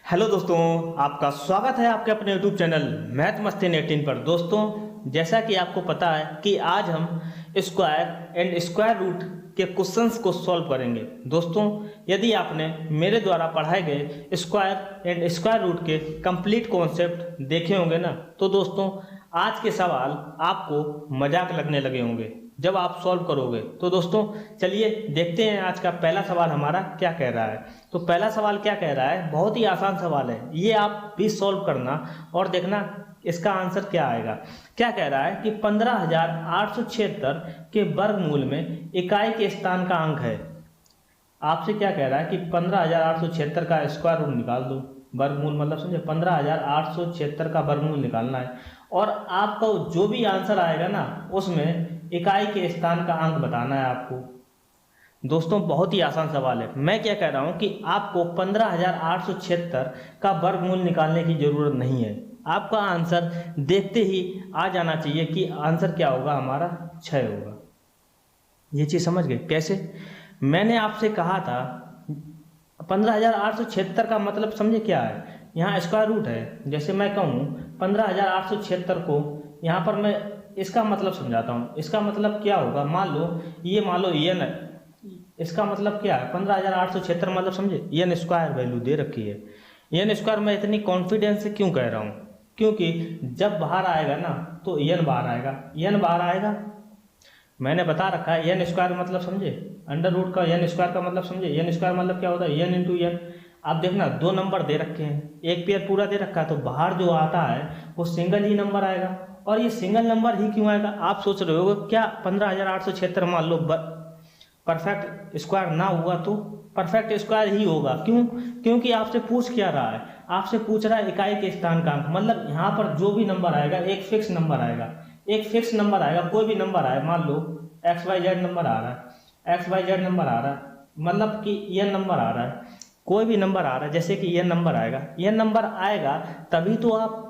Hello दोस्तों, आपका स्वागत है आपके अपने यूट्यूब चैनल मैथ मस्ती 18 पर। दोस्तों, जैसा कि आपको पता है कि आज हम स्क्वायर एंड स्क्वायर रूट के क्वेश्चंस को सॉल्व करेंगे। दोस्तों, यदि आपने मेरे द्वारा पढ़ाए गए स्क्वायर एंड स्क्वायर रूट के कंप्लीट कॉन्सेप्ट देखे होंगे ना, तो दोस्तों आज के सवाल आपको मजाक लगने लगे होंगे जब आप सॉल्व करोगे। तो दोस्तों चलिए देखते हैं आज का पहला सवाल हमारा क्या कह रहा है। तो पहला सवाल क्या कह रहा है, बहुत ही आसान सवाल है, ये आप भी सॉल्व करना और देखना इसका आंसर क्या आएगा। क्या कह रहा है कि 15,876 के वर्गमूल में इकाई के स्थान का अंक है। आपसे क्या कह रहा है कि 15,876 का स्क्वायर रूट निकाल दो। वर्गमूल मतलब समझे, 15,876 का वर्गमूल निकालना है और आपका जो भी आंसर आएगा ना उसमें इकाई के स्थान का अंक बताना है आपको। दोस्तों बहुत ही आसान सवाल है। मैं क्या कह रहा हूं कि आपको 15,876 का वर्गमूल निकालने की जरूरत नहीं है। आपका आंसर देखते ही आ जाना चाहिए कि आंसर क्या होगा, हमारा 6 होगा। ये चीज समझ गए कैसे? मैंने आपसे कहा था 15,876 का मतलब समझे क्या है। यहाँ स्क्वायर रूट है। जैसे मैं कहूँ 15,876 को यहाँ पर मैं इसका मतलब समझाता हूँ। इसका मतलब क्या होगा, मान लो एन है। इसका मतलब क्या है, 15,876 मतलब समझे एन स्क्वायर वैल्यू दे रखी है। एन स्क्वायर मैं इतनी कॉन्फिडेंस से क्यों कह रहा हूँ, क्योंकि जब बाहर आएगा ना तो एन बाहर आएगा। एन बाहर आएगा, मैंने बता रखा है एन स्क्वायर मतलब समझे, अंडर रूट का एन स्क्वायर का मतलब समझे। एन स्क्वायर मतलब क्या होता है, एन इंटू एन। आप देखना दो नंबर दे रखे हैं, एक पेयर पूरा दे रखा है, तो बाहर जो आता है वो सिंगल ही नंबर आएगा। और ये सिंगल नंबर ही क्यों आएगा, आप सोच रहे हो क्या 15,876 मान लो परफेक्ट स्क्वायर ना हुआ तो परफेक्ट स्क्वायर ही होगा। क्यों? क्योंकि आपसे पूछ क्या रहा है, आपसे पूछ रहा है इकाई के स्थान का अंक। मतलब यहाँ पर जो भी नंबर आएगा एक फिक्स नंबर आएगा, एक फिक्स नंबर आएगा। कोई भी नंबर आए, मान लो XYZ नंबर आ रहा है, XYZ नंबर आ रहा है, मतलब कि ये नंबर आ रहा है, कोई भी नंबर आ रहा है, जैसे कि ये नंबर आएगा, ये नंबर आएगा तभी तो आप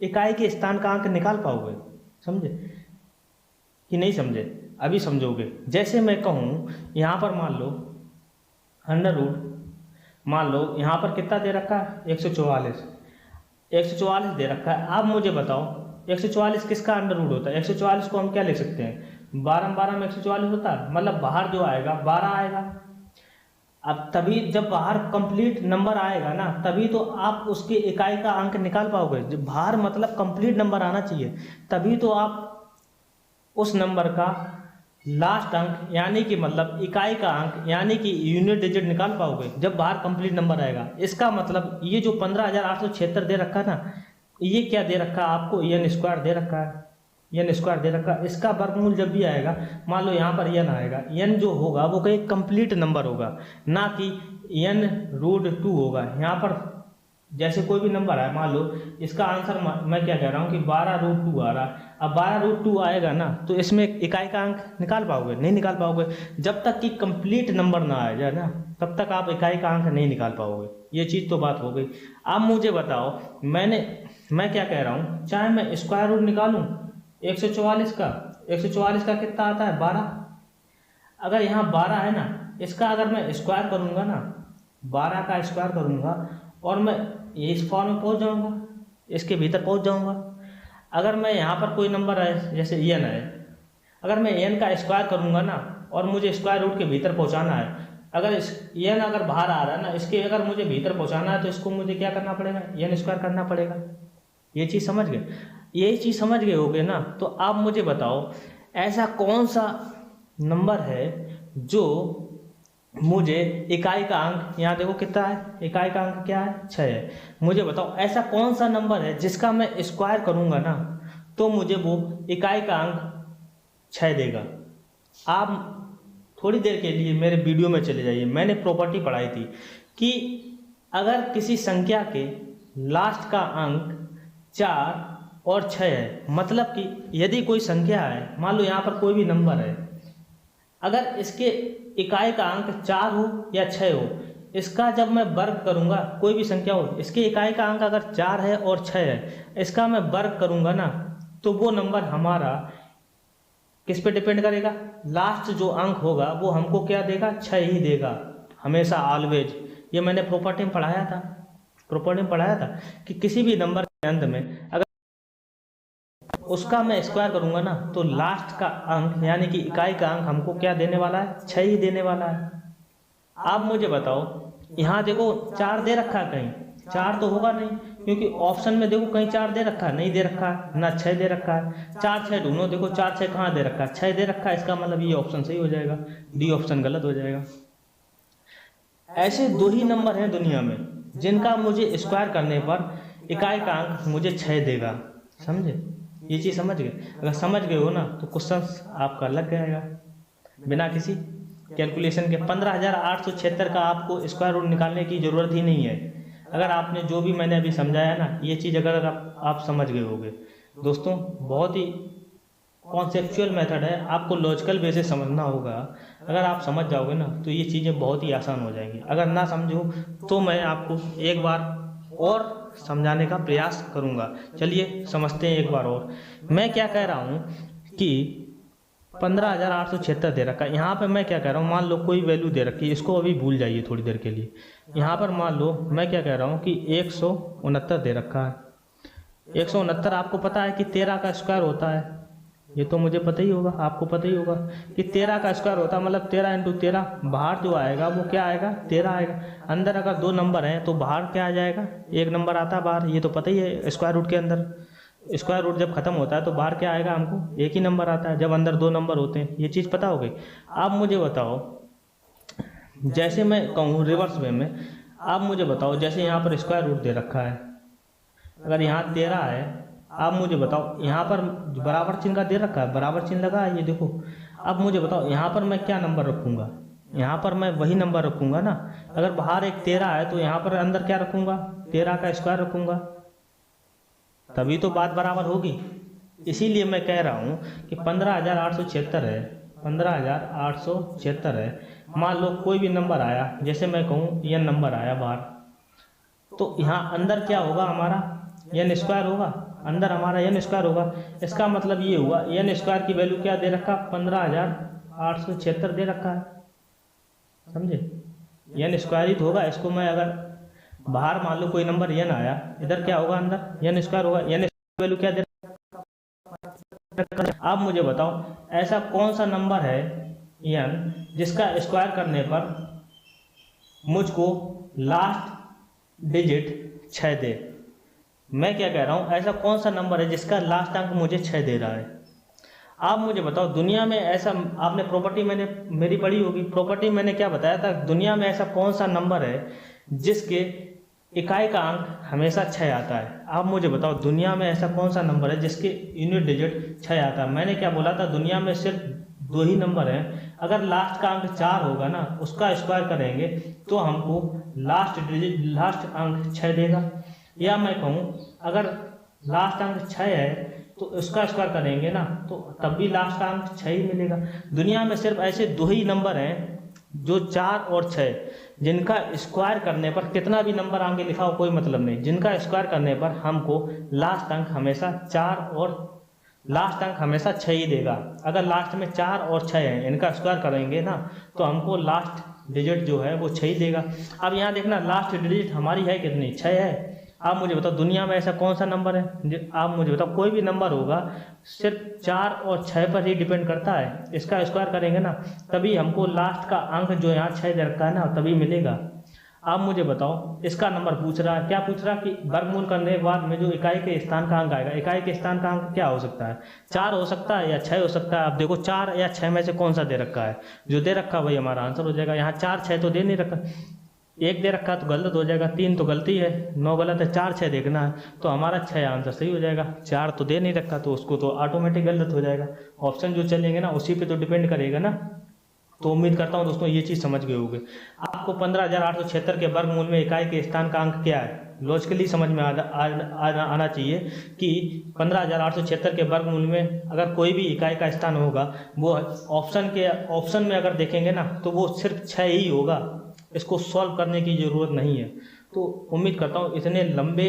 इकाई के स्थान का अंक निकाल पाओगे। समझे कि नहीं समझे? अभी समझोगे। जैसे मैं कहूँ यहाँ पर मान लो अंडर रूट, मान लो यहाँ पर कितना दे रखा है 144 दे रखा है। आप मुझे बताओ 144 किसका अंडर रूट होता है? 144 को हम क्या लिख सकते हैं, 12 में 144 होता है। मतलब बाहर जो आएगा 12 आएगा। अब तभी जब बाहर कंप्लीट नंबर आएगा ना तभी तो आप उसकी इकाई का अंक निकाल पाओगे। जब बाहर मतलब कंप्लीट नंबर आना चाहिए, तभी तो आप उस नंबर का लास्ट अंक यानी कि मतलब इकाई का अंक यानी कि यूनिट डिजिट निकाल पाओगे जब बाहर कंप्लीट नंबर आएगा। इसका मतलब ये जो 15,876 दे रखा है ना, ये क्या दे रखा है आपको, एन स्क्वायर दे रखा है, एन स्क्वायर दे रखा है। इसका वर्गमूल जब भी आएगा, मान लो यहाँ पर एन आएगा, एन जो होगा वो कहीं कंप्लीट नंबर होगा, ना कि एन रूट 2 होगा। यहाँ पर जैसे कोई भी नंबर है, मान लो इसका आंसर मैं क्या कह रहा हूँ कि 12√2 आ रहा है। अब 12√2 आएगा ना तो इसमें इकाई का अंक निकाल पाओगे? नहीं निकाल पाओगे। जब तक कि कंप्लीट नंबर ना आ जाए ना तब तक आप इकाई का अंक नहीं निकाल पाओगे। ये चीज़ तो बात हो गई। अब मुझे बताओ मैं क्या कह रहा हूँ, चाहे मैं स्क्वायर रूट निकालूँ 144 का कितना आता है 12। अगर यहाँ 12 है ना, इसका अगर मैं स्क्वायर करूँगा ना, 12 का स्क्वायर करूँगा और मैं इस फॉर्म में पहुँच जाऊँगा, इसके भीतर पहुँच जाऊँगा। अगर मैं यहाँ पर कोई नंबर है जैसे एन है, अगर मैं एन का स्क्वायर करूँगा ना और मुझे स्क्वायर रूट के भीतर पहुँचाना है, अगर एन अगर बाहर आ रहा है ना, इसके अगर मुझे भीतर पहुँचाना है तो इसको मुझे क्या करना पड़ेगा, एन स्क्वायर करना पड़ेगा। ये चीज़ समझ गए? यही चीज़ समझ गए होगे ना? तो आप मुझे बताओ ऐसा कौन सा नंबर है जो मुझे इकाई का अंक, यहाँ देखो कितना है, इकाई का अंक क्या है 6 है। मुझे बताओ ऐसा कौन सा नंबर है जिसका मैं स्क्वायर करूँगा ना तो मुझे वो इकाई का अंक 6 देगा। आप थोड़ी देर के लिए मेरे वीडियो में चले जाइए। मैंने प्रॉपर्टी पढ़ाई थी कि अगर किसी संख्या के लास्ट का अंक 4 और 6 है, मतलब कि यदि कोई संख्या है, मान लो यहाँ पर कोई भी नंबर है, अगर इसके इकाई का अंक 4 हो या 6 हो, इसका जब मैं वर्ग करूंगा, कोई भी संख्या हो, इसके इकाई का अंक अगर 4 है और 6 है, इसका मैं वर्ग करूंगा ना तो वो नंबर हमारा किस पे डिपेंड करेगा, लास्ट जो अंक होगा वो हमको क्या देगा, 6 ही देगा हमेशा, ऑलवेज। ये मैंने प्रॉपर्टी में पढ़ाया था। प्रॉपर्टी में पढ़ाया था कि किसी भी नंबर के अंत में अगर उसका मैं स्क्वायर करूंगा ना तो लास्ट का अंक यानी कि इकाई का अंक हमको क्या देने वाला है, 6 ही देने वाला है। आप मुझे बताओ, यहाँ देखो 4 दे रखा है, कहीं 4 तो होगा नहीं, क्योंकि ऑप्शन में देखो कहीं 4 दे रखा है, नहीं दे रखा है, ना 6 दे रखा है। 4 6 ढूंढो, देखो 4 6 कहाँ दे रखा है, 6 दे रखा है। इसका मतलब ये ऑप्शन सही हो जाएगा, डी ऑप्शन गलत हो जाएगा। ऐसे 2 ही नंबर हैं दुनिया में जिनका मुझे स्क्वायर करने पर इकाई का अंक मुझे 6 देगा। समझे, ये चीज़ समझ गए? अगर समझ गए हो ना तो क्वेश्चन आपका लग जाएगा बिना किसी कैलकुलेशन के। 15,876 का आपको स्क्वायर रूट निकालने की ज़रूरत ही नहीं है, अगर आपने जो भी मैंने अभी समझाया ना, ये चीज़ अगर आप समझ गए होगे। दोस्तों बहुत ही कॉन्सेप्चुअल मेथड है, आपको लॉजिकल वे से समझना होगा। अगर आप समझ जाओगे ना तो ये चीज़ें बहुत ही आसान हो जाएंगी। अगर ना समझो तो मैं आपको एक बार और समझाने का प्रयास करूँगा। चलिए समझते हैं एक बार और। मैं क्या कह रहा हूँ कि 15,876 दे रखा है। यहाँ पर मैं क्या कह रहा हूँ, मान लो कोई वैल्यू दे रखी है, इसको अभी भूल जाइए थोड़ी देर के लिए। यहाँ पर मान लो मैं क्या कह रहा हूँ कि 169 दे रखा है। 169 आपको पता है कि 13 का स्क्वायर होता है, ये तो मुझे पता ही होगा, आपको पता ही होगा कि 13 का स्क्वायर होता है, मतलब 13 × 13। बाहर जो आएगा वो क्या आएगा, 13 आएगा। अंदर अगर 2 नंबर हैं तो बाहर क्या आ जाएगा, 1 नंबर आता है बाहर, ये तो पता ही है। स्क्वायर रूट के अंदर स्क्वायर रूट जब खत्म होता है तो बाहर क्या आएगा, हमको 1 ही नंबर आता है, जब अंदर 2 नंबर होते हैं। ये चीज़ पता हो गई। आप मुझे बताओ, जैसे मैं कहूँ रिवर्स वे में, आप मुझे बताओ, जैसे यहाँ पर स्क्वायर रूट दे रखा है, अगर यहाँ 13 है, आप मुझे बताओ यहाँ पर बराबर चिन्ह का दे रखा है, बराबर चिन्ह लगा है, ये देखो। अब मुझे बताओ यहाँ पर मैं क्या नंबर रखूँगा, यहाँ पर मैं वही नंबर रखूँगा ना। अगर बाहर एक 13 है तो यहाँ पर अंदर क्या रखूँगा, 13 का स्क्वायर रखूँगा, तभी तो बात बराबर होगी। इसीलिए मैं कह रहा हूँ कि 15,876 है, 15,876 है। मान लो कोई भी नंबर आया, जैसे मैं कहूँ n नंबर आया बाहर, तो यहाँ अंदर क्या होगा, हमारा n स्क्वायर होगा, अंदर हमारा n स्क्वायर होगा। इसका मतलब ये हुआ n स्क्वायर की वैल्यू क्या दे रखा, 15,876 दे रखा है। समझे, n स्क्वायर ही तो होगा। इसको मैं अगर बाहर मान लो कोई नंबर n आया, इधर क्या होगा, अंदर n स्क्वायर होगा। n वैल्यू क्या दे रखा। आप मुझे बताओ ऐसा कौन सा नंबर है n जिसका स्क्वायर करने पर मुझको लास्ट डिजिट 6 दे। मैं क्या कह रहा हूँ, ऐसा कौन सा नंबर है जिसका लास्ट अंक मुझे 6 दे रहा है। आप मुझे बताओ दुनिया में ऐसा, आपने प्रॉपर्टी मैंने मेरी पढ़ी होगी, प्रॉपर्टी मैंने क्या बताया था, दुनिया में ऐसा कौन सा नंबर है जिसके इकाई का अंक हमेशा 6 आता है। आप मुझे बताओ दुनिया में ऐसा कौन सा नंबर है जिसके यूनिट डिजिट 6 आता है। मैंने क्या बोला था, दुनिया में सिर्फ 2 ही नंबर हैं। अगर लास्ट का अंक 4 होगा ना, उसका स्क्वायर करेंगे तो हमको लास्ट अंक 6 देगा। या मैं कहूँ अगर लास्ट अंक 6 है तो उसका स्क्वायर करेंगे ना तो तब भी लास्ट का अंक 6 ही मिलेगा। दुनिया में सिर्फ ऐसे 2 ही नंबर हैं जो 4 और 6, जिनका स्क्वायर करने पर कितना भी नंबर आगे लिखा हो कोई मतलब नहीं, जिनका स्क्वायर करने पर हमको लास्ट अंक हमेशा 4 और लास्ट अंक हमेशा 6 ही देगा। अगर लास्ट में 4 और 6 है, इनका स्क्वायर करेंगे ना तो हमको लास्ट डिजिट जो है वो 6 ही देगा। अब यहाँ देखना लास्ट डिजिट हमारी है कितनी, 6 है। आप मुझे बताओ दुनिया में ऐसा कौन सा नंबर है, आप मुझे बताओ कोई भी नंबर होगा सिर्फ 4 और 6 पर ही डिपेंड करता है। इसका स्क्वायर करेंगे ना तभी हमको लास्ट का अंक जो यहाँ 6 दे रखा है ना तभी मिलेगा। आप मुझे बताओ इसका नंबर पूछ रहा है, क्या पूछ रहा है कि वर्गमूल करने के बाद में जो इकाई के स्थान का अंक आएगा, इकाई के स्थान का अंक क्या हो सकता है, 4 हो सकता है या 6 हो सकता है। आप देखो 4 या 6 में से कौन सा दे रखा है, जो दे रखा है वही हमारा आंसर हो जाएगा। यहाँ 4 6 तो दे नहीं रखा, 1 दे रखा तो गलत हो जाएगा, 3 तो गलती है, 9 गलत है, 4 6 देखना है तो हमारा 6 आंसर सही हो जाएगा। 4 तो दे नहीं रखा तो उसको तो ऑटोमेटिक गलत हो जाएगा। ऑप्शन जो चलेंगे ना उसी पे तो डिपेंड करेगा ना। तो उम्मीद करता हूँ दोस्तों ये चीज़ समझ गए होंगे। आपको 15,876 के वर्गमूल में इकाई के स्थान का अंक क्या है, लॉजिकली समझ में आना चाहिए कि 15,876 के वर्गमूल में अगर कोई भी इकाई का स्थान होगा वो ऑप्शन में अगर देखेंगे ना तो वो सिर्फ 6 ही होगा। इसको सॉल्व करने की ज़रूरत नहीं है। तो उम्मीद करता हूँ इतने लंबे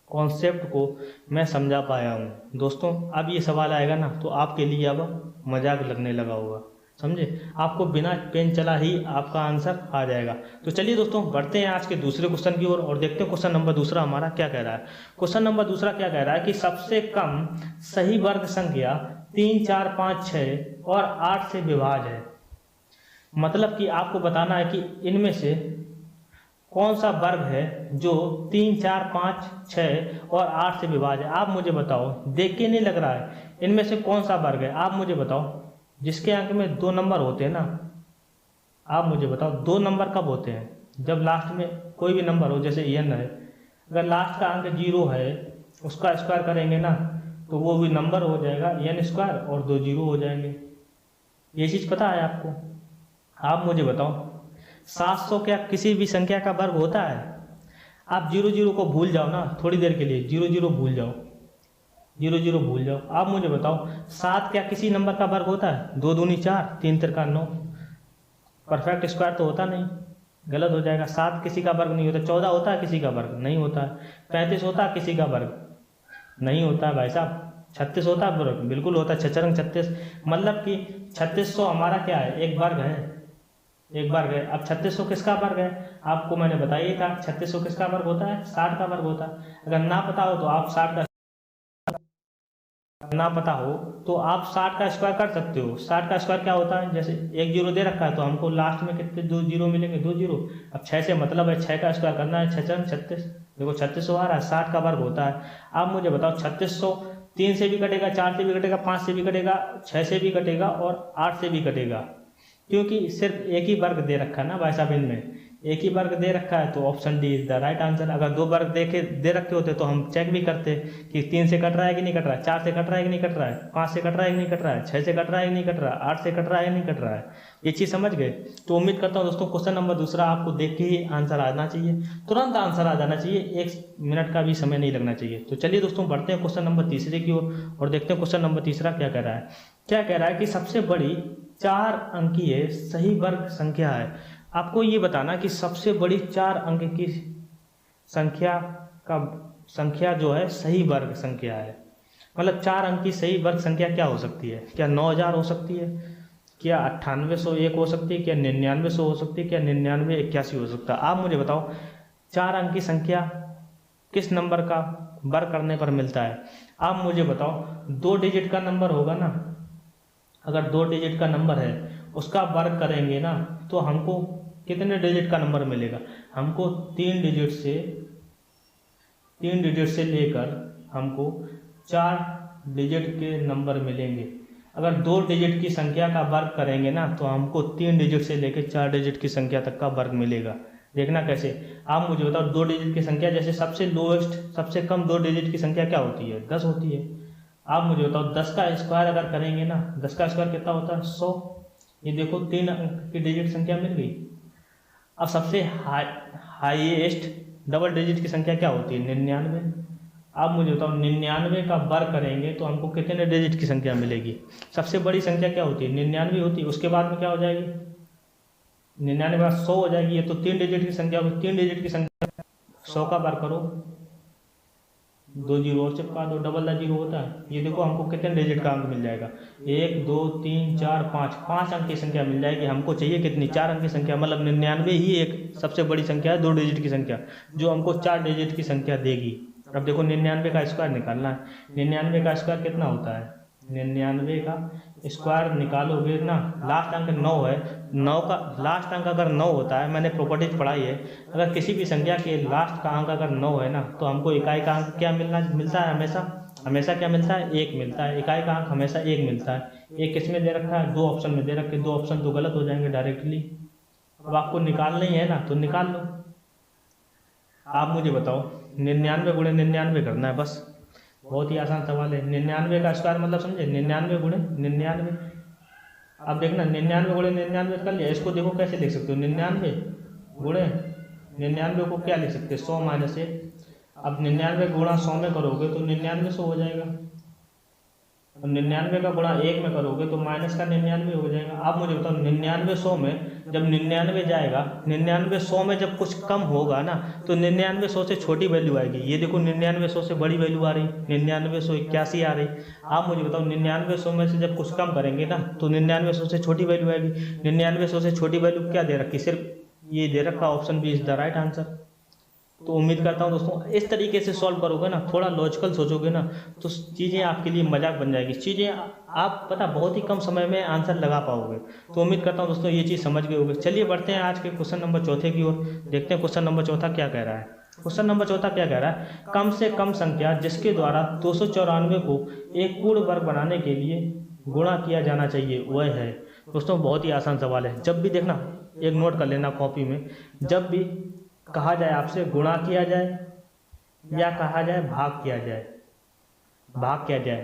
कॉन्सेप्ट को मैं समझा पाया हूँ। दोस्तों अब ये सवाल आएगा ना तो आपके लिए अब मजाक लगने लगा होगा। समझे, आपको बिना पेन चला ही आपका आंसर आ जाएगा। तो चलिए दोस्तों बढ़ते हैं आज के दूसरे क्वेश्चन की ओर और देखते हैं क्वेश्चन नंबर दूसरा हमारा क्या कह रहा है। क्वेश्चन नंबर दूसरा क्या कह रहा है कि सबसे कम सही वर्ग संख्या 3, 4, 5, 6 और 8 से विभाज्य है। मतलब कि आपको बताना है कि इनमें से कौन सा वर्ग है जो 3, 4, 5, 6 और 8 से विभाज्य है। आप मुझे बताओ, देख के नहीं लग रहा है, इनमें से कौन सा वर्ग है, आप मुझे बताओ। जिसके अंक में 2 नंबर होते हैं ना, आप मुझे बताओ 2 नंबर कब होते हैं, जब लास्ट में कोई भी नंबर हो, जैसे n है, अगर लास्ट का अंक 0 है उसका स्क्वायर करेंगे ना तो वो भी नंबर हो जाएगा n स्क्वायर और 2 जीरो हो जाएंगे। ये चीज़ पता है आपको। आप मुझे बताओ 700 क्या किसी भी संख्या का वर्ग होता है। आप 0 को भूल जाओ ना, थोड़ी देर के लिए 0 भूल जाओ, 0 भूल जाओ। आप मुझे बताओ 7 क्या किसी नंबर का वर्ग होता है। 2 दूनी 4, 3 तिरका 9, परफेक्ट स्क्वायर तो होता नहीं, गलत हो जाएगा। 7 किसी का वर्ग नहीं होता। 14 होता है किसी का वर्ग, नहीं होता है। 35 होता है किसी का वर्ग, नहीं होता है भाई साहब। 36 होता है वर्ग, बिल्कुल होता है, 6 36। मतलब कि 3600 हमारा क्या है, एक वर्ग है, एक वर्ग है। अब 3600 किसका वर्ग है, आपको मैंने बताइए था 3600 किसका वर्ग होता है, 60 का वर्ग होता है। अगर ना पता हो तो आप 60 का ना पता हो तो आप 60 का स्क्वायर कर सकते हो। 60 का स्क्वायर क्या होता है, जैसे 1 0 दे रखा है तो हमको लास्ट में कितने 2 जीरो मिलेंगे, 2 जीरो। अब 6 से मतलब है 6 का स्क्वायर करना है, 6 36, देखो 3600 आ रहा है, 60 का वर्ग होता है। आप मुझे बताओ 3600 3 से भी कटेगा, 4 से भी कटेगा, 5 से भी कटेगा, 6 से भी कटेगा और 8 से भी कटेगा, क्योंकि सिर्फ एक ही वर्ग दे रखा है ना भाई साहब, इनमें एक ही वर्ग दे रखा है तो option D is the right answer. अगर 2 वर्ग दे रखे होते तो हम चेक भी करते कि 3 से कट रहा है कि नहीं कट रहा है, 4 से कट रहा है कि नहीं कट रहा है, 5 से कट रहा है कि नहीं कट रहा है, 6 से कट रहा है कि नहीं कट रहा है, 8 से कट रहा है कि नहीं कट रहा है। ये चीज़ समझ गए। तो उम्मीद करता हूँ दोस्तों क्वेश्चन नंबर दूसरा आपको देख के ही आंसर आना चाहिए, तुरंत आंसर आ जाना चाहिए, 1 मिनट का भी समय नहीं लगना चाहिए। तो चलिए दोस्तों बढ़ते हैं क्वेश्चन नंबर तीसरे की ओर और देखते हैं क्वेश्चन नंबर तीसरा क्या कह रहा है। क्या कह रहा है कि सबसे बड़ी 4 अंकीय सही वर्ग संख्या है। आपको ये बताना कि सबसे बड़ी 4 अंक की संख्या जो है सही वर्ग संख्या है। मतलब 4 अंक की सही वर्ग संख्या क्या हो सकती है। क्या 9000 हो सकती है, क्या 9801 हो सकती है, क्या 9900 हो सकती है, क्या 9981 हो सकता है। आप मुझे बताओ 4 अंक की संख्या किस नंबर का वर्ग करने पर मिलता है। आप मुझे बताओ 2 डिजिट का नंबर होगा ना, अगर 2 डिजिट का नंबर है उसका वर्ग करेंगे ना तो हमको कितने डिजिट का नंबर मिलेगा, हमको 3 डिजिट से लेकर हमको 4 डिजिट के नंबर मिलेंगे। अगर 2 डिजिट की संख्या का वर्ग करेंगे ना तो हमको 3 डिजिट से लेकर 4 डिजिट की संख्या तक का वर्ग मिलेगा। देखना कैसे, आप मुझे बताओ 2 डिजिट की संख्या, जैसे सबसे लोएस्ट सबसे कम 2 डिजिट की संख्या क्या होती है, 10 होती है। आप मुझे बताओ 10 का स्क्वायर अगर करेंगे ना, 10 का स्क्वायर कितना होता है, 100। ये देखो 3 अंक की डिजिट संख्या मिल गई। अब सबसे हाईएस्ट डबल डिजिट की संख्या क्या होती है, 99। आप मुझे बताओ 99 का वर्ग करेंगे तो हमको कितने डिजिट की संख्या मिलेगी। सबसे बड़ी संख्या क्या होती है, 99 होती है। उसके बाद में क्या हो जाएगी, 99 बाद 100 हो जाएगी। ये तो 3 डिजिट की संख्या होगी, 3 डिजिट की संख्या 100 का वर्ग करो, 2 जीरो और चिपका दो, डबल द जीरो होता है। ये देखो हमको कितने डिजिट का अंक मिल जाएगा, 1 2 3 4 5, 5 अंक की संख्या मिल जाएगी। हमको चाहिए कितनी, 4 अंक की संख्या। मतलब 99 ही एक सबसे बड़ी संख्या है 2 डिजिट की संख्या, जो हमको 4 डिजिट की संख्या देगी। अब देखो 99 का स्क्वायर निकालना है। 99 का स्क्वायर कितना होता है, 99 का स्क्वायर निकालोगे ना, लास्ट अंक 9 है, 9 का लास्ट अंक अगर 9 होता है, मैंने प्रॉपर्टीज पढ़ाई है, अगर किसी भी संख्या के लास्ट का अंक अगर 9 है ना तो हमको इकाई का अंक क्या मिलता है, हमेशा क्या मिलता है, 1 मिलता है। इकाई का अंक हमेशा 1 मिलता है। एक किस में दे रखा है, 2 ऑप्शन में दे रखे, 2 ऑप्शन तो गलत हो जाएंगे डायरेक्टली। अब आपको निकालना ही है ना तो निकाल लो। आप मुझे बताओ 99 गुणे 99 करना है बस, बहुत ही आसान सवाल है। 99 का स्क्वायर मतलब समझे, 99 गुणे 99। अब देखना 99 गुणे 99 कर लिया, इसको देखो कैसे लिख सकते हो, 99 गुणे 99 को क्या लिख सकते हैं, 100 माइनस 1। अब 99 गुणा 100 में करोगे तो 9900 हो जाएगा। और 99 का गुणा 1 में करोगे तो माइनस का 99 हो जाएगा। आप मुझे बताओ 99 100 में जब 99 जाएगा, 99 100 में जब कुछ कम होगा ना तो 99 100 से छोटी वैल्यू आएगी। ये देखो 99 100 से बड़ी वैल्यू आ रही, 99 181 आ रही। आप मुझे बताओ 99 100 में से जब कुछ कम करेंगे ना तो 99 100 से छोटी वैल्यू आएगी। 99 100 से छोटी वैल्यू क्या दे रखी, सिर्फ ये दे रखा, option B is the right answer. तो उम्मीद करता हूँ दोस्तों इस तरीके से सॉल्व करोगे ना, थोड़ा लॉजिकल सोचोगे ना तो चीज़ें आपके लिए मजाक बन जाएगी, चीज़ें आप पता बहुत ही कम समय में आंसर लगा पाओगे। तो उम्मीद करता हूँ दोस्तों ये चीज़ समझ गए होगे। चलिए बढ़ते हैं आज के क्वेश्चन नंबर चौथे की ओर, देखते हैं क्वेश्चन नंबर चौथा क्या कह रहा है। क्वेश्चन नंबर चौथा क्या कह रहा है, कम से कम संख्या जिसके द्वारा 294 को एक पूर्ण वर्ग बनाने के लिए गुणा किया जाना चाहिए वह है। दोस्तों बहुत ही आसान सवाल है, जब भी देखना एक नोट कर लेना कॉपी में, जब भी कहा जाए आपसे गुणा किया जाए या कहा जाए भाग किया जाए,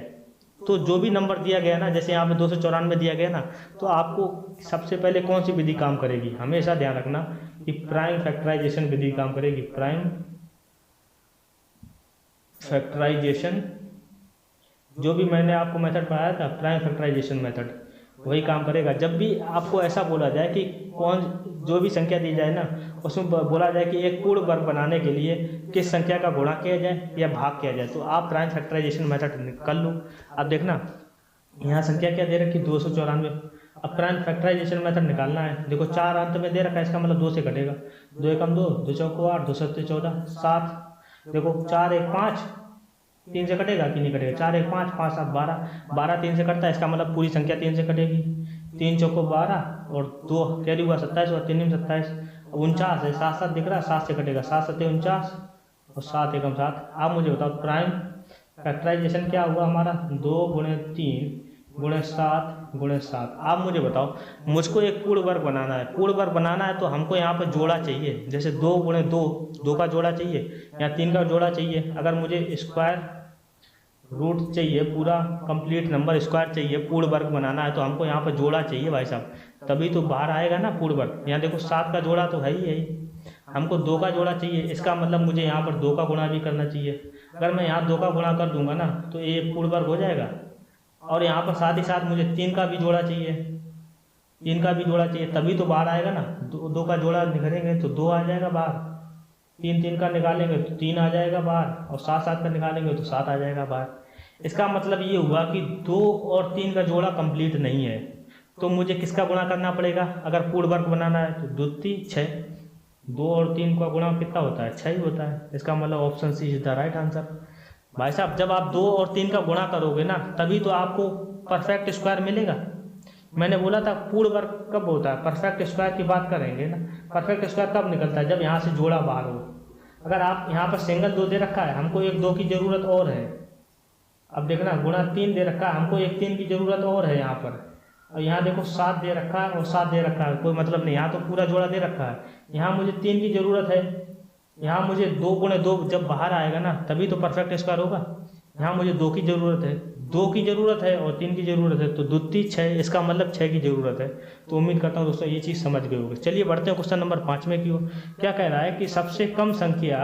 तो जो भी नंबर दिया गया ना, जैसे यहाँ पे 294 दिया गया ना, तो आपको सबसे पहले कौन सी विधि काम करेगी, हमेशा ध्यान रखना कि प्राइम फैक्टराइजेशन विधि काम करेगी। प्राइम फैक्टराइजेशन, जो भी मैंने आपको मेथड पढ़ाया था प्राइम फैक्टराइजेशन मेथड, वही काम करेगा। जब भी आपको ऐसा बोला जाए कि जो भी संख्या दी जाए ना उसमें बोला जाए कि एक पूर्ण वर्ग बनाने के लिए किस संख्या का गुणा किया जाए या भाग किया जाए, तो आप प्राइम फैक्टराइजेशन मेथड कर लो। अब देखना यहाँ संख्या क्या दे रखी 294, अब प्राइम फैक्टराइजेशन मेथड निकालना है। देखो 4 अंत में दे रखा है, इसका मतलब 2 से कटेगा, 2 एकम 2, 2 चौको 8, 2 सत्ते 14, 7। देखो 4 1 5, 3 से कटेगा कि नहीं कटेगा, 4 1 5, 5 7 12, 12 3 से कटता है, इसका मतलब पूरी संख्या 3 से कटेगी। 3 चौको 12 और 2 कैरी हुआ 27 और 3 27, 49 है, 7 7 दिख रहा है, 7 से कटेगा, 7 7 49 और 7 एकम 7। आप मुझे बताओ प्राइम फैक्टराइजेशन क्या हुआ हमारा, 2 गुणे 3 गुणे 7 गुणे 7। आप मुझे बताओ मुझको एक पूर्ण वर्ग बनाना है, पूर्ण वर्ग बनाना है तो हमको यहाँ पर जोड़ा चाहिए, जैसे 2 गुणे 2, 2 का जोड़ा चाहिए या 3 का जोड़ा चाहिए। अगर मुझे स्क्वायर रूट चाहिए, पूरा कंप्लीट नंबर स्क्वायर चाहिए, पूर्ण वर्ग बनाना है तो हमको यहाँ पर जोड़ा चाहिए भाई साहब, तभी तो बाहर आएगा ना पूर्ण वर्ग। यहाँ देखो 7 का जोड़ा तो है ही, हमको 2 का जोड़ा चाहिए, इसका मतलब मुझे यहाँ पर 2 का गुणा भी करना चाहिए। अगर मैं यहाँ 2 का गुणा कर दूंगा ना तो ये पूर्ण वर्ग हो जाएगा। और यहाँ पर साथ ही साथ मुझे 3 का भी जोड़ा चाहिए, 3 का भी जोड़ा चाहिए, तभी तो बाहर आएगा ना। 2 का जोड़ा निकालेंगे तो 2 आ जाएगा बाहर, 3 3 का निकालेंगे तो 3 आ जाएगा बाहर, और 7 7 का निकालेंगे तो 7 आ जाएगा बाहर। इसका मतलब ये हुआ कि 2 और 3 का जोड़ा कंप्लीट नहीं है, तो मुझे किसका गुणा करना पड़ेगा। अगर पूर्ण वर्ग बनाना है तो 2 3 6, 2 और 3 का गुणा कितना होता है, 6 ही होता है। इसका मतलब option C is the right answer. भाई साहब जब आप 2 और 3 का गुणा करोगे ना तभी तो आपको परफेक्ट स्क्वायर मिलेगा। मैंने बोला था पूर्ण वर्ग कब होता है, परफेक्ट स्क्वायर की बात करेंगे ना। परफेक्ट स्क्वायर कब निकलता है, जब यहाँ से जोड़ा बाहर हो। अगर आप यहाँ पर सिंगल 2 दे रखा है, हमको एक 2 की जरूरत और है। अब देखना गुणा 3 दे रखा है, हमको एक 3 की जरूरत और है यहाँ पर। और यहाँ देखो 7 दे रखा है और 7 दे रखा है, कोई मतलब नहीं, यहाँ तो पूरा जोड़ा दे रखा है। यहाँ मुझे 3 की जरूरत है, यहाँ मुझे 2 गुणे 2 जब बाहर आएगा ना तभी तो परफेक्ट स्क्वायर होगा। यहाँ मुझे 2 की जरूरत है, 2 की जरूरत है और 3 की जरूरत है, तो 2 3 6, इसका मतलब 6 की जरूरत है। तो उम्मीद करता हूँ दोस्तों ये चीज़ समझ गए होंगे। चलिए बढ़ते हैं क्वेश्चन नंबर 5 की ओर। क्या कह रहा है कि सबसे कम संख्या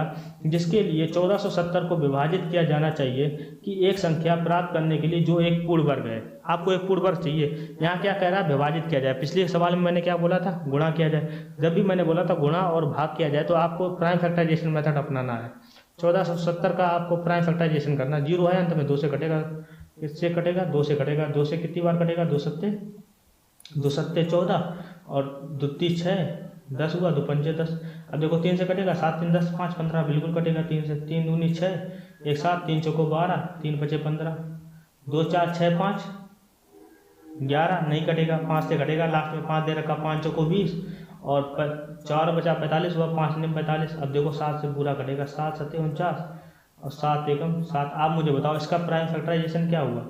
जिसके लिए 1470 को विभाजित किया जाना चाहिए कि एक संख्या प्राप्त करने के लिए जो एक पूर्ण वर्ग है। आपको एक पूर्ण वर्ग चाहिए, यहाँ क्या कह रहा है विभाजित किया जाए। पिछले सवाल में मैंने क्या बोला था, गुणा किया जाए। जब भी मैंने बोला था गुणा और भाग किया जाए तो आपको प्राइम फैक्टराइजेशन मेथड अपनाना है। 1470 का आपको प्राइम फैक्टराइजेशन करना, 0 है अंत में, 2 से कटेगा, इससे कटेगा, 2 से कटेगा, 2 से कितनी बार कटेगा, 2 सत्ते 14 और 2 3 6, 10 हुआ, 2 पंजे 10। अब देखो 3 से कटेगा, 7 3 10, 5 15 बिल्कुल कटेगा 3 से, 3 दूनी 6, 1 7, 3 चौको 12, 3 पचे 15, 2 4 6 5 11 नहीं कटेगा, 5 से कटेगा, लास्ट में 5 दे रखा, 5 चौको 20 और 4 बचा 45 हुआ, 5 ने 45। अब देखो 7 से पूरा कटेगा, 7 7 49 और 7 एकम 7। आप मुझे बताओ इसका प्राइम फैक्टराइजेशन क्या हुआ।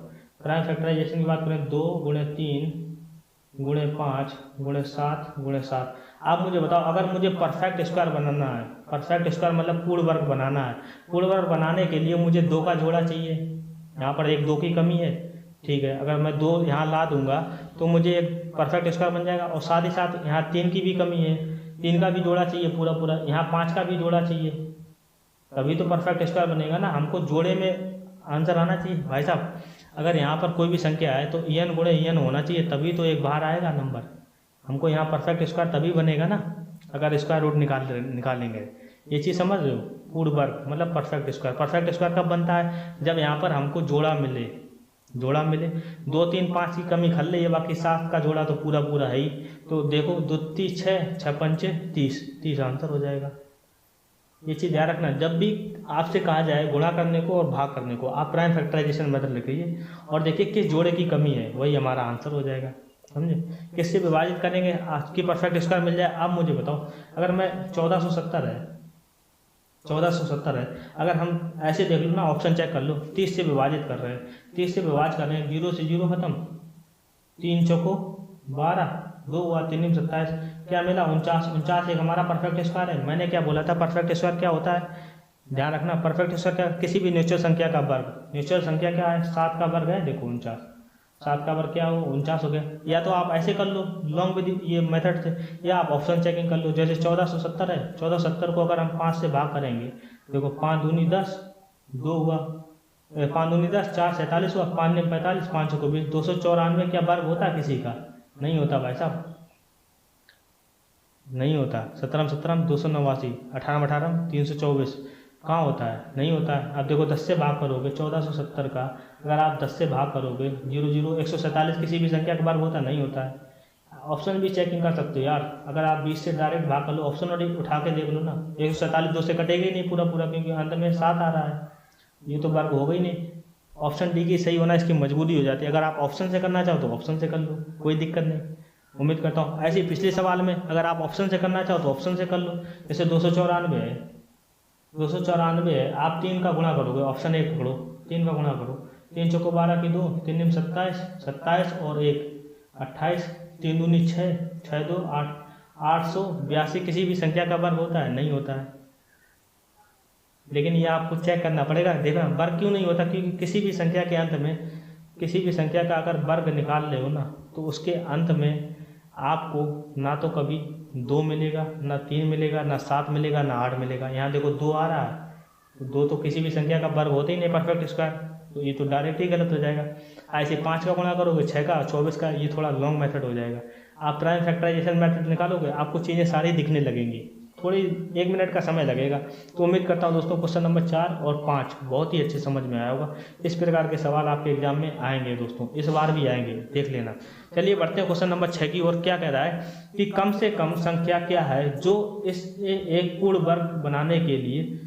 प्राइम फैक्टराइजेशन की बात करें 2 गुणे 3 गुणे 5 गुणे 7 गुणे 7। आप मुझे बताओ अगर मुझे परफेक्ट स्क्वायर बनाना है, परफेक्ट स्क्वायर मतलब पूर्ण वर्ग बनाना है, पूर्ण वर्ग बनाने के लिए मुझे 2 का जोड़ा चाहिए। यहाँ पर एक 2 की कमी है, ठीक है। अगर मैं 2 यहाँ ला दूंगा तो मुझे एक परफेक्ट स्क्वायर बन जाएगा। और साथ ही साथ यहाँ 3 की भी कमी है, 3 का भी जोड़ा चाहिए पूरा पूरा, यहाँ 5 का भी जोड़ा चाहिए, तभी तो परफेक्ट स्क्वायर बनेगा ना। हमको जोड़े में आंसर आना चाहिए भाई साहब। अगर यहाँ पर कोई भी संख्या है तो en गुणे en होना चाहिए, तभी तो एक बाहर आएगा नंबर। हमको यहाँ परफेक्ट स्क्वायर तभी बनेगा ना अगर स्क्वायर रूट निकालेंगे। ये चीज़ समझ रहे हो, पूर्ण वर्ग मतलब परफेक्ट स्क्वायर। परफेक्ट स्क्वायर कब बनता है, जब यहाँ पर हमको जोड़ा मिले 2 3 5 की कमी खल ले, ये बाकी 7 का जोड़ा तो पूरा पूरा है ही। तो देखो 2 3 6 6 5 30 आंसर हो जाएगा। ये चीज़ ध्यान रखना, जब भी आपसे कहा जाए गुणा करने को और भाग करने को, आप प्राइम फैक्टराइजेशन मेथड लिखिए और देखिए किस जोड़े की कमी है, वही हमारा आंसर हो जाएगा। समझे, किससे विभाजित करेंगे आपकी परफेक्ट स्क्वायर मिल जाए। अब मुझे बताओ, अगर मैं 1470 है, अगर हम ऐसे देख लो ना, ऑप्शन चेक कर लो, 30 से विभाजित कर रहे हैं, 30 से विभाजित कर रहे हैं, 0 से 0 खत्म, 3 चौको 12, 2 हुआ, 3 27, क्या मिला 49 एक हमारा परफेक्ट स्क्वायर है। मैंने क्या बोला था, परफेक्ट स्क्वायर क्या होता है, ध्यान रखना, परफेक्ट स्क्वायर क्या, किसी भी नेचुरल संख्या का वर्ग। नेचुरल संख्या क्या है, 7 का वर्ग है, देखो 49, 7 का वर्ग क्या हो 49 हो गया। या तो आप ऐसे कर लो लॉन्ग विद ये मेथड से, या आप ऑप्शन चेकिंग कर लो। जैसे 1470 है, 1470 को अगर हम 5 से भाग करेंगे, देखो 5 दूनी 10, 2 हुआ, 5 दूनी 10, 4 47 हुआ, 5 9 45, 5 को 20, 294 क्या वर्ग होता है किसी का, नहीं होता भाई साहब, नहीं होता। 17 17 289, 18 18 324, कहाँ होता है, नहीं होता है। अब देखो 10 से भाग करोगे 1470 का, अगर आप 10 से भाग करोगे 0 0 147 किसी भी संख्या का वर्ग होता है, नहीं होता है। ऑप्शन भी चेकिंग कर सकते हो यार, अगर आप 20 से डायरेक्ट भाग कर लो, ऑप्शन उठा के देख लो ना, 147 2 से कटेगा ही नहीं पूरा पूरा, क्योंकि अंत में 7 आ रहा है, ये तो वर्ग होगा ही नहीं। ऑप्शन डी की सही होना इसकी मजबूरी हो जाती है। अगर आप ऑप्शन से करना चाहो तो ऑप्शन से कर लो, कोई दिक्कत नहीं। उम्मीद करता हूँ ऐसे ही पिछले सवाल में अगर आप ऑप्शन से करना चाहो तो ऑप्शन से कर लो। जैसे 294 है, 294 है, आप 3 का गुणा करोगे, ऑप्शन 1 पकड़ो, 3 का गुणा करो, 3 चौको 12 की 2, 3 निम 27, 27 और 1 28, 3 दूनी 6, 6 2 8, 882 किसी भी संख्या का वर्ग होता है, नहीं होता है। लेकिन ये आपको चेक करना पड़ेगा, देखना वर्ग क्यों नहीं होता, क्योंकि किसी भी संख्या के अंत में, किसी भी संख्या का अगर वर्ग निकाल रहे हो ना, तो उसके अंत में आपको ना तो कभी 2 मिलेगा, ना 3 मिलेगा, ना 7 मिलेगा, ना 8 मिलेगा। यहाँ देखो 2 आ रहा है, तो 2 तो किसी भी संख्या का वर्ग होता ही नहीं परफेक्ट स्क्वायर, तो ये तो डायरेक्ट ही गलत हो जाएगा। ऐसे 5 का गुणा करोगे 6 का 24 का, ये थोड़ा लॉन्ग मेथड हो जाएगा। आप प्राइम फैक्टराइजेशन मेथड निकालोगे, आपको चीज़ें सारी दिखने लगेंगी, थोड़ी 1 मिनट का समय लगेगा। तो उम्मीद करता हूँ दोस्तों क्वेश्चन नंबर 4 और 5 बहुत ही अच्छे समझ में आया होगा। इस प्रकार के सवाल आपके एग्जाम में आएंगे दोस्तों, इस बार भी आएंगे, देख लेना। चलिए बढ़ते हैं क्वेश्चन नंबर 6 की ओर। क्या कह रहा है कि कम से कम संख्या क्या है जो इस एक पूर्ण वर्ग बनाने के लिए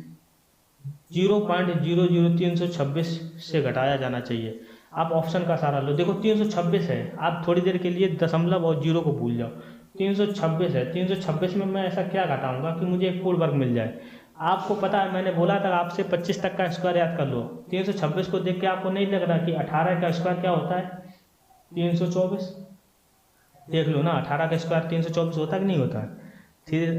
0.00326 से घटाया जाना चाहिए। आप ऑप्शन का सहारा लो, देखो 326 है, आप थोड़ी देर के लिए दशमलव और जीरो को भूल जाओ, 326 है, 326 में मैं ऐसा क्या घटाऊंगा कि मुझे एक पूर्ण वर्ग मिल जाए। आपको पता है मैंने बोला था आपसे 25 तक का स्क्वायर याद कर लो। 326 को देख के आपको नहीं लग रहा कि 18 का स्क्वायर क्या होता है, 324, देख लो ना, 18 का स्क्वायर 324 होता कि नहीं होता है। फिर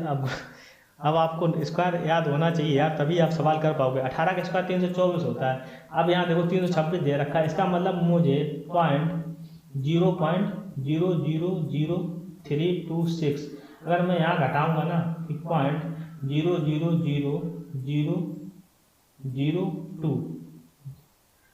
अब आपको स्क्वायर याद होना चाहिए यार, तभी आप सवाल कर पाओगे। 18 का स्क्वायर 324 होता है। अब यहाँ देखो 326 दे रखा है, इसका मतलब मुझे 0.0000326 अगर मैं यहाँ घटाऊंगा ना कि 0.00002,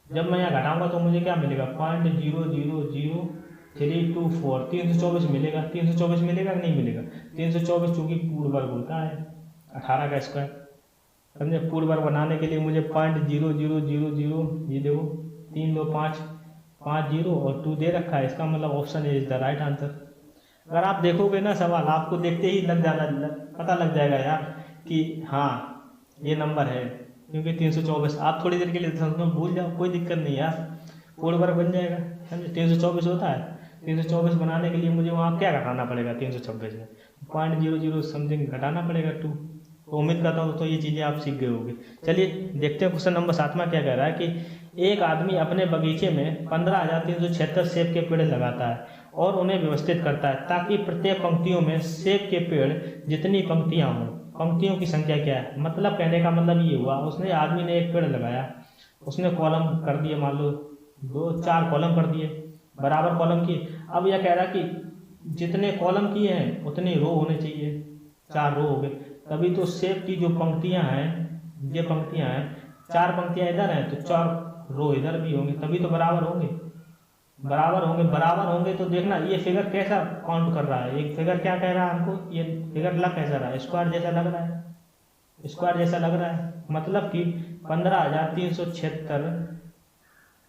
जब मैं यहाँ घटाऊंगा तो मुझे क्या मिलेगा 0.0000324, 324 मिलेगा। 324 मिलेगा कि नहीं मिलेगा, 324 चूंकि पूर्ण वर्ग होता है 18 का स्क्वायर, समझे। पूर्ण वर्ग बनाने के लिए मुझे 0.0000, ये देखो 3 2 5 5 0 और 2 दे रखा है, इसका मतलब option is the right answer. अगर आप देखोगे ना सवाल, आपको देखते ही पता लग जाएगा यार कि हाँ ये नंबर है, क्योंकि 324। आप थोड़ी देर के लिए भूल जाओ, कोई दिक्कत नहीं यार, पूर्ण वर्ग बन जाएगा, समझे। 324 होता है, 324 बनाने के लिए मुझे वहाँ क्या घटाना पड़ेगा, 326 में 0.00 समथिंग घटाना पड़ेगा 2। तो उम्मीद करता हूँ तो ये चीज़ें आप सीख गए होंगे। चलिए देखते हैं क्वेश्चन नंबर 7 क्या कह रहा है कि एक आदमी अपने बगीचे में 15,376 सेब के पेड़ लगाता है और उन्हें व्यवस्थित करता है ताकि प्रत्येक पंक्तियों में सेब के पेड़ जितनी पंक्तियां हों। पंक्तियों की संख्या क्या है, मतलब कहने का मतलब ये हुआ, उसने आदमी ने एक पेड़ लगाया, उसने कॉलम कर दिए, मान लो 4 कॉलम कर दिए, बराबर कॉलम की। अब यह कह रहा कि जितने कॉलम किए हैं उतने रो होने चाहिए, 4 रो हो गए, तभी तो सेब की जो पंक्तियां हैं, ये पंक्तियां हैं, 4 पंक्तियां इधर हैं तो 4 रो इधर भी होंगे तभी तो बराबर होंगे, बराबर होंगे तो देखना ये फिगर कैसा काउंट कर रहा है, एक फिगर क्या कह रहा है हमको, ये फिगर लग कैसा रहा है, स्क्वायर जैसा लग रहा है, स्क्वायर जैसा लग रहा है, मतलब कि 15,376,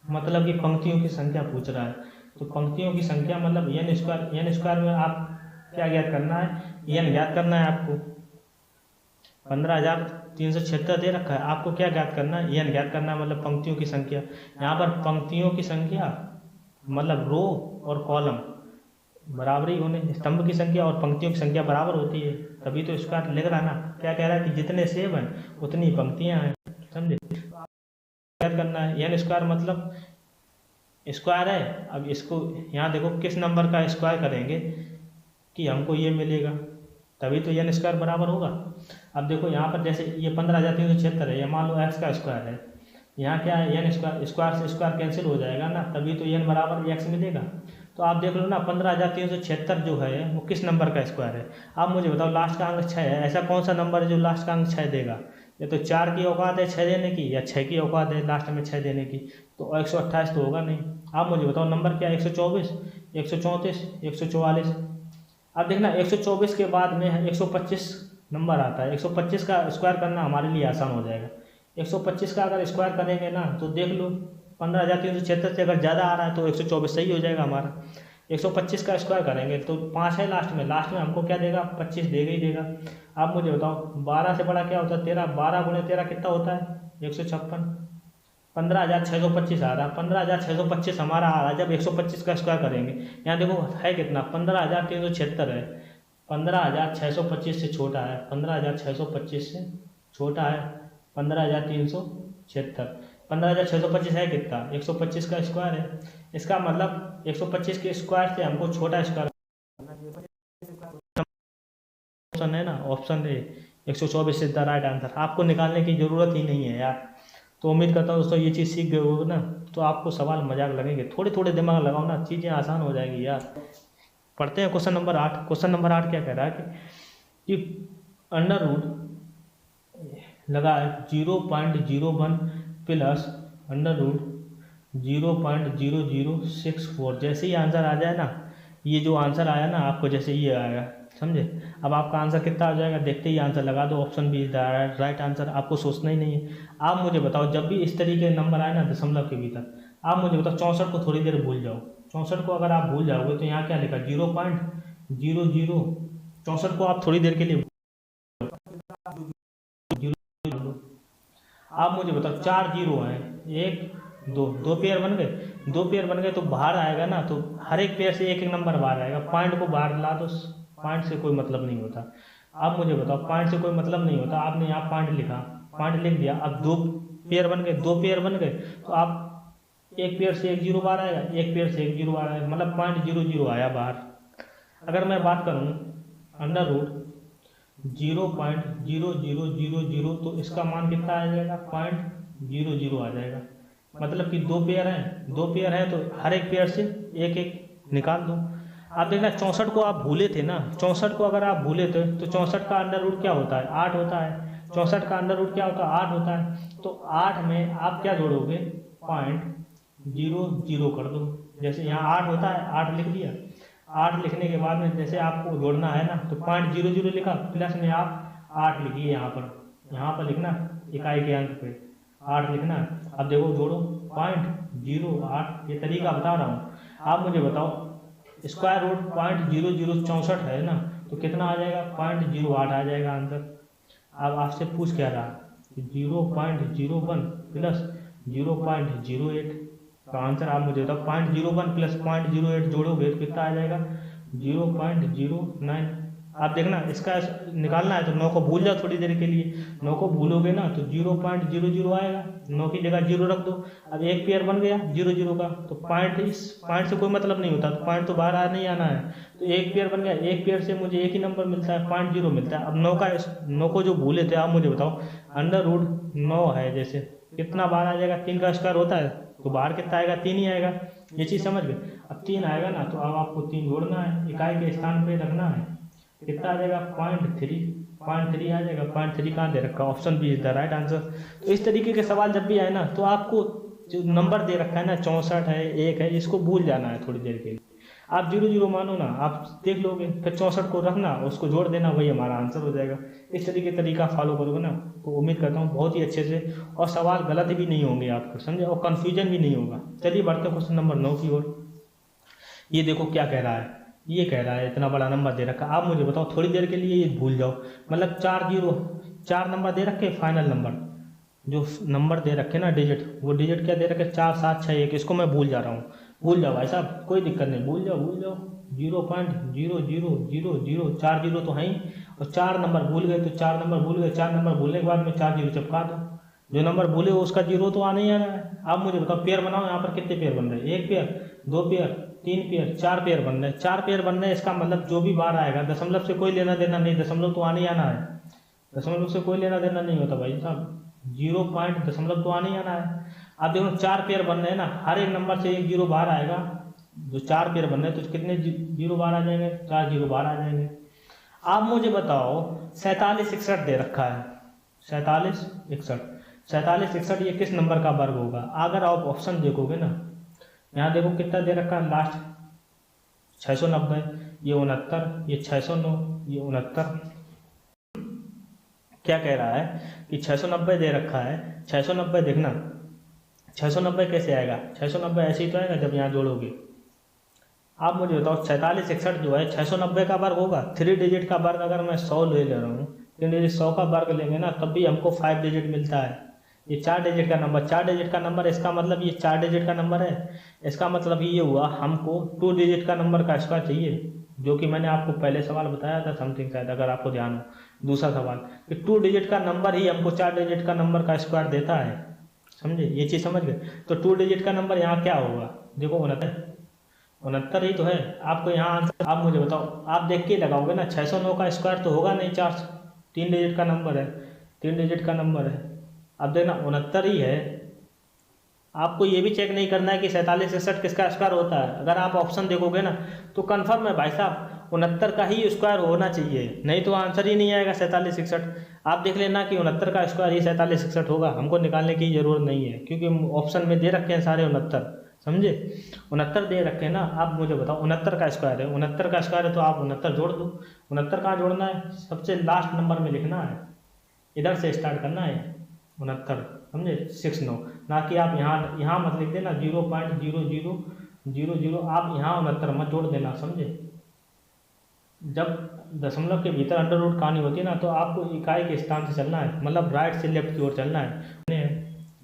मतलब कि पंक्तियों की संख्या पूछ रहा है। तो पंक्तियों की संख्या मतलब एन स्क्वायर में आप क्या ज्ञात करना है, एन ज्ञात करना है आपको। 15,376 दे रखा है, आपको क्या ज्ञात करना है, एन ज्ञात करना है, मतलब पंक्तियों की संख्या। यहाँ पर पंक्तियों की संख्या मतलब रो और कॉलम बराबरी होने, स्तंभ की संख्या और पंक्तियों की संख्या बराबर होती है, तभी तो स्क्वायर लिख रहा है ना। क्या कह रहा है कि जितने सेब हैं उतनी पंक्तियां हैं, समझे। याद करना है एन स्क्वायर मतलब स्क्वायर है। अब इसको यहाँ देखो किस नंबर का स्क्वायर करेंगे कि हमको ये मिलेगा, तभी तो एन स्क्वायर बराबर होगा। अब देखो यहाँ पर जैसे ये 15,376 है, ये मान लो एक्स का स्क्वायर है, यहाँ क्या है एन स्क्वायर, स्क्वायर से स्क्वायर कैंसिल हो जाएगा ना, तभी तो एन बराबर एक्स मिलेगा। तो आप देख लो ना 15,376 जो है वो किस नंबर का स्क्वायर है। आप मुझे बताओ लास्ट का अंक 6 है, ऐसा कौन सा नंबर है जो लास्ट का अंक 6 देगा। ये तो 4 की औकात है 6 देने की, या 6 की औकात है लास्ट में 6 देने की, तो 128 तो होगा नहीं। आप मुझे बताओ नंबर क्या है, 124, 134, 144। अब देखना 124 के बाद में 125 नंबर आता है, 125 का स्क्वायर करना हमारे लिए आसान हो जाएगा। 125 का अगर स्क्वायर करेंगे ना तो देख लो 15,376 से अगर ज़्यादा आ रहा है तो 124 सही हो जाएगा हमारा। 125 का स्क्वायर करेंगे तो 5 है लास्ट में हमको क्या देगा, 25 देगा ही देगा। आप मुझे बताओ 12 से बड़ा क्या होता है 13, 12 गुणे 13 कितना होता है 156। 15,625 आ रहा है, 15,625 हमारा आ रहा है जब 125 का स्क्वायर करेंगे। यहाँ देखो है कितना 15,376 है, 15,625 से छोटा है, 15,625 से छोटा है 15,376। 15,625 है कितना 125 का स्क्वायर है, इसका मतलब 125 के स्क्वायर से हमको छोटा स्क्वायर ऑप्शन है ना, option A 124 is the right answer. आपको निकालने की ज़रूरत ही नहीं है यार। तो उम्मीद करता हूँ दोस्तों ये चीज़ सीख गए हो ना, तो आपको सवाल मजाक लगेंगे, थोड़े थोड़े दिमाग लगाओ ना, चीज़ें आसान हो जाएंगी यार। पढ़ते हैं क्वेश्चन नंबर 8। क्वेश्चन नंबर 8 क्या कह रहा है कि अंडर रूट लगा 0.01 प्लस अंडर रूट 0.0064। जैसे ही आंसर आ जाए ना, ये जो आंसर आया ना आपको जैसे ये आएगा, समझे। अब आपका आंसर कितना आ जाएगा, देखते ही आंसर लगा दो, ऑप्शन बी राइट आंसर, आपको सोचना ही नहीं है। आप मुझे बताओ जब भी इस तरीके के नंबर आए ना दशमलव के भीतर, आप मुझे बताओ 64 को थोड़ी देर भूल जाओ। 64 को अगर आप भूल जाओगे तो यहाँ क्या लिखा 0.00, 64 को आप थोड़ी देर के लिए आप मुझे बताओ 4 जीरो हैं, 1 2 दो पेयर बन गए, दो पेयर बन गए तो बाहर आएगा ना, तो हर एक पेयर से एक एक नंबर बाहर आएगा। पॉइंट को बाहर ला दो, पॉइंट से कोई मतलब नहीं होता। आप मुझे बताओ पॉइंट से कोई मतलब नहीं होता, आपने यहाँ पॉइंट लिखा, पॉइंट लिख दिया, अब दो पेयर बन गए, दो पेयर बन गए तो आप एक पेयर से एक जीरो बाहर आएगा, एक पेयर से एक जीरो बाहर आएगा, मतलब 0.00 आया बाहर। अगर मैं बात करूँ अंडर रूट 0.0000 तो इसका मान कितना आ जाएगा 0.00 आ जाएगा। मतलब कि दो पेयर हैं तो हर एक पेयर से एक एक निकाल दो। आप देखना 64 को आप भूले थे ना, 64 को अगर आप भूले थे तो 64 का अंडर रूट क्या होता है 8 होता है। 64 का अंडर रूट क्या होता है 8 होता है। तो 8 में आप क्या जोड़ोगे 0.00 कर दो। जैसे यहाँ 8 होता है, 8 लिख दिया, 8 लिखने के बाद में जैसे आपको जोड़ना है ना तो 0.00 लिखा, प्लस में आप 8 लिखिए, यहाँ पर लिखना इकाई के अंक पे 8 लिखना। अब देखो जोड़ो 0.08, ये तरीका बता रहा हूँ। आप मुझे बताओ स्क्वायर रूट 0.0064 है ना, तो कितना आ जाएगा 0.08 आ जाएगा आंसर। अब आपसे पूछ क्या रहा 0.01 प्लस 0.08 का आंसर आप मुझे बताओ 0.01 प्लस 0.08 जोड़ोगे तो कितना आ जाएगा 0.09। आप देखना इसका निकालना है तो 9 को भूल जाओ थोड़ी देर के लिए, 9 को भूलोगे ना तो 0.00 आएगा, 9 की जगह 0 रख दो। अब एक पेयर बन गया 0 का, तो पॉइंट से कोई मतलब नहीं होता, तो पॉइंट तो बाहर नहीं आना है। तो एक पेयर बन गया, एक पेयर से मुझे एक ही नंबर मिलता है 0.0 मिलता है। अब 9 को जो भूले थे आप मुझे बताओ अंडर रूट 9 है, जैसे कितना बाहर आ जाएगा 3 का स्क्वायर होता है तो बाहर कितना आएगा 3 ही आएगा। ये चीज़ समझ गए। अब 3 आएगा ना तो अब आपको 3 जोड़ना है, इकाई के स्थान पे रखना है, कितना आ जाएगा 0.3 आ जाएगा। 0.3 कहाँ दे रखा, option B is the right answer. तो इस तरीके के सवाल जब भी आए ना तो आपको जो नंबर दे रखा है ना 64 है 1 है, इसको भूल जाना है थोड़ी देर के लिए। आप 0 0 मानो ना, आप देख लोगे, फिर 64 को रखना, उसको जोड़ देना, वही हमारा आंसर हो जाएगा। इस तरीका फॉलो करोगे ना तो उम्मीद करता हूँ बहुत ही अच्छे से, और सवाल गलत भी नहीं होंगे आपको, समझे, और कन्फ्यूजन भी नहीं होगा। चलिए बढ़ते हैं क्वेश्चन नंबर 9 की ओर। ये देखो क्या कह रहा है, ये कह रहा है इतना बड़ा नंबर दे रखा, आप मुझे बताओ थोड़ी देर के लिए ये भूल जाओ, मतलब 4 नंबर दे रखे, फाइनल नंबर जो नंबर दे रखे ना डिजिट, वो डिजिट क्या दे रखे 4 7 6 1, इसको मैं भूल जा रहा हूँ। भूल जाओ भाई साहब, कोई दिक्कत नहीं, भूल जाओ 0.0000, 4 जीरो तो है ही, और 4 नंबर भूल गए तो 4 नंबर भूल गए, 4 नंबर भूलने के बाद में 4 जीरो चिपका दो, जो नंबर भूले उसका जीरो तो आने ही आना है। आप मुझे बताओ पेयर बनाओ, यहाँ पर कितने पेयर बन रहे हैं, 1 पेयर, 2 पेयर, 3 पेयर, 4 पेयर बन रहे हैं। 4 पेयर बन रहे हैं, इसका मतलब जो भी बार आएगा दशमलव से कोई लेना देना नहीं, दशमलव तो आने ही आना है, दशमलव से कोई लेना देना नहीं होता भाई साहब, 0 पॉइंट दशमलव तो आने ही आना है। आप देखो 4 पेयर बन रहे हैं ना, हर एक नंबर से 1 जीरो बाहर आएगा, जो 4 पेयर बन रहे हैं तो कितने जीरो बाहर आ जाएंगे, 4 जीरो बाहर आ जाएंगे। आप मुझे बताओ 47 61 दे रखा है, 47 61 ये किस नंबर का वर्ग होगा? अगर आप ऑप्शन देखोगे ना, यहाँ देखो कितना दे रखा है लास्ट 690, ये 69, ये 609, ये 69। क्या कह रहा है कि 690 दे रखा है, 690 देखना, 690 कैसे आएगा, 690 ऐसे ही तो आएगा जब यहाँ जोड़ोगे। आप मुझे बताओ 47 61 जो है 690 का वर्ग होगा, 3 डिजिट का वर्ग अगर मैं 100 ले रहा हूँ, 3 डिजिट 100 का वर्ग लेंगे ना तब भी हमको 5 डिजिट मिलता है। ये 4 डिजिट का नंबर, 4 डिजिट का नंबर, इसका मतलब ये 4 डिजिट का नंबर है, इसका मतलब ये हुआ हमको 2 डिजिट का नंबर का स्क्वायर चाहिए, जो कि मैंने आपको पहले सवाल बताया था समथिंग शायद, अगर आपको ध्यान हो, दूसरा सवाल कि 2 डिजिट का नंबर ही हमको 4 डिजिट का नंबर का स्क्वायर देता है, समझे, ये चीज़ समझ गए। तो 2 डिजिट का नंबर यहाँ क्या होगा, देखो 69 ही तो है। आपको यहाँ आंसर, आप मुझे बताओ, आप देख के लगाओगे ना, 609 का स्क्वायर तो होगा नहीं, 4 3 डिजिट का नंबर है, 3 डिजिट का नंबर है। अब देखना 69 ही है। आपको ये भी चेक नहीं करना है कि 47 61 किसका स्क्वायर होता है, अगर आप ऑप्शन देखोगे ना तो कन्फर्म है भाई साहब 69 का ही स्क्वायर होना चाहिए, नहीं तो आंसर ही नहीं आएगा 47 61। आप देख लेना कि 69 का स्क्वायर ही 47 61 होगा, हमको निकालने की जरूरत नहीं है, क्योंकि ऑप्शन में दे रखे हैं सारे 69, समझे, 69 दे रखे हैं ना। आप मुझे बताओ 69 का स्क्वायर है, 69 का स्क्वायर है तो आप 69 जोड़ दो। 69 कहाँ जोड़ना है, सबसे लास्ट नंबर में लिखना है, इधर से स्टार्ट करना है 69, समझे, 69, ना कि आप यहाँ मत लिख देना 0.0000, आप यहाँ 69 मत जोड़ देना, समझे। जब दशमलव के भीतर अंडर रूट कहानी होती है ना तो आपको इकाई के स्थान से चलना है, मतलब राइट से लेफ्ट की ओर चलना है।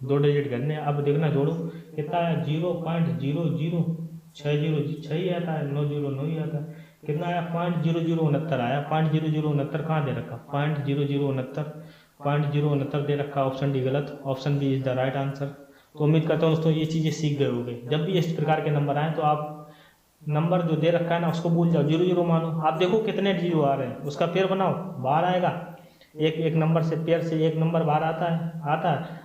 2 डिजिट करने, अब देखना जोड़ो कितना है, 0.0060 ही आता है, 90 ही आता है, कितना आया 0.0069 आया, 0.0069 कहाँ दे रखा, 0.0069 दे रखा, ऑप्शन डी गलत, option B is the right answer. तो उम्मीद करता हूँ दोस्तों ये चीज़ें सीख गए होंगे, जब भी इस प्रकार के नंबर आए तो आप नंबर जो दे रखा है ना उसको भूल जाओ, 0 मानो। आप देखो कितने जीरो आ रहे हैं, उसका पेयर बनाओ, बाहर आएगा, एक नंबर से पेयर से एक नंबर बाहर आता है।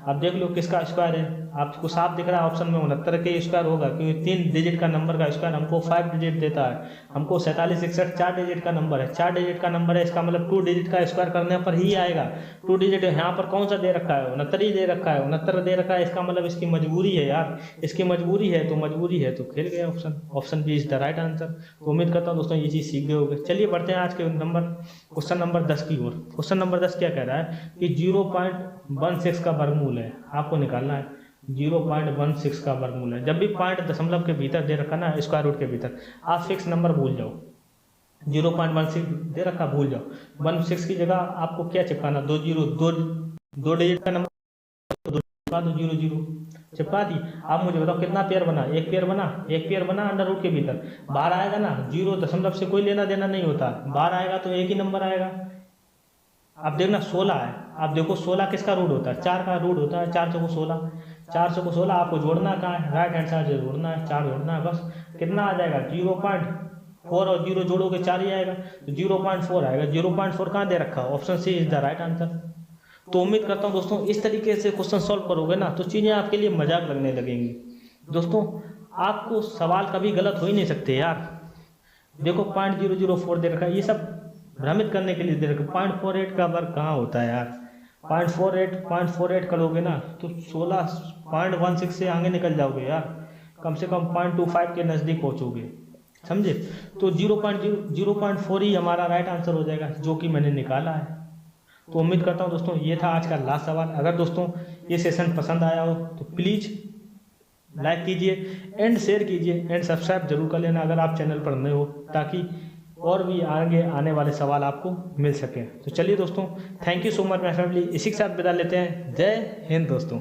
अब देख लो किसका स्क्वायर है, आपको साफ दिख रहा है ऑप्शन में 69 के स्क्वायर होगा, क्योंकि 3 डिजिट का नंबर का स्क्वायर हमको 5 डिजिट देता है, हमको 47 61 4 डिजिट का नंबर है, 4 डिजिट का नंबर है, इसका मतलब 2 डिजिट का स्क्वायर करने पर ही आएगा। 2 डिजिट यहाँ पर कौन सा दे रखा है, 69 ही दे रखा है, 69 दे रखा है, इसका मतलब इसकी मजबूरी है यार, इसकी मजबूरी है तो खेल गया option B is the right answer. तो उम्मीद करता हूँ दोस्तों ये चीज़ सीख गए होंगे। चलिए बढ़ते हैं आज के क्वेश्चन नंबर 10 की ओर। क्वेश्चन नंबर 10 क्या कह रहा है कि 0.16 का वर्गमूल है, आपको निकालना है 0.16 का वर्गमूल है। जब भी पॉइंट दशमलव के भीतर दे रखा ना, स्क्वायर रूट के भीतर, आप फिक्स नंबर भूल जाओ, 0.16 दे रखा भूल जाओ, 16 की जगह आपको क्या चिपकाना, 2 डिजिट का नंबर, 0 चिपका दी। आप मुझे बताओ कितना पेयर बना, एक पेयर बना अंडर रूट के भीतर, बाहर आएगा ना, 0 दशमलव से कोई लेना देना नहीं होता, बाहर आएगा तो एक ही नंबर आएगा। आप देखना 16 है, आप देखो 16 किसका रूट होता है, 4 का रूट होता है, 4 चौको 16, 4 चौको 16, आपको जोड़ना कहाँ है, राइट हैंड साइड से जोड़ना है, 4 जोड़ना है बस। कितना आ जाएगा, 0.4 और 0 जोड़ोगे 4 ही आएगा, तो 0.4 आएगा। 0.4 कहाँ दे रखा, option C is the right answer. तो उम्मीद करता हूँ दोस्तों इस तरीके से क्वेश्चन सॉल्व करोगे ना तो चीज़ें आपके लिए मजाक लगने लगेंगी। दोस्तों आपको सवाल कभी गलत हो ही नहीं सकते यार। देखो 0.004 दे रखा है, ये सब भ्रमित करने के लिए दे रखा है। 0.48 का वर्ग कहाँ होता है यार, 0.48 करोगे ना तो 16.16 से आगे निकल जाओगे यार, कम से कम 0.25 के नज़दीक पहुंचोगे, समझे। तो 0.4 ही हमारा राइट आंसर हो जाएगा, जो कि मैंने निकाला है। तो उम्मीद करता हूँ दोस्तों ये था आज का लास्ट सवाल। अगर दोस्तों ये सेशन पसंद आया हो तो प्लीज़ लाइक कीजिए एंड शेयर कीजिए एंड सब्सक्राइब जरूर कर लेना अगर आप चैनल पर नए हो, ताकि और भी आगे आने वाले सवाल आपको मिल सके। तो चलिए दोस्तों, thank you so much my family, इसी के साथ विदा लेते हैं। जय हिंद दोस्तों।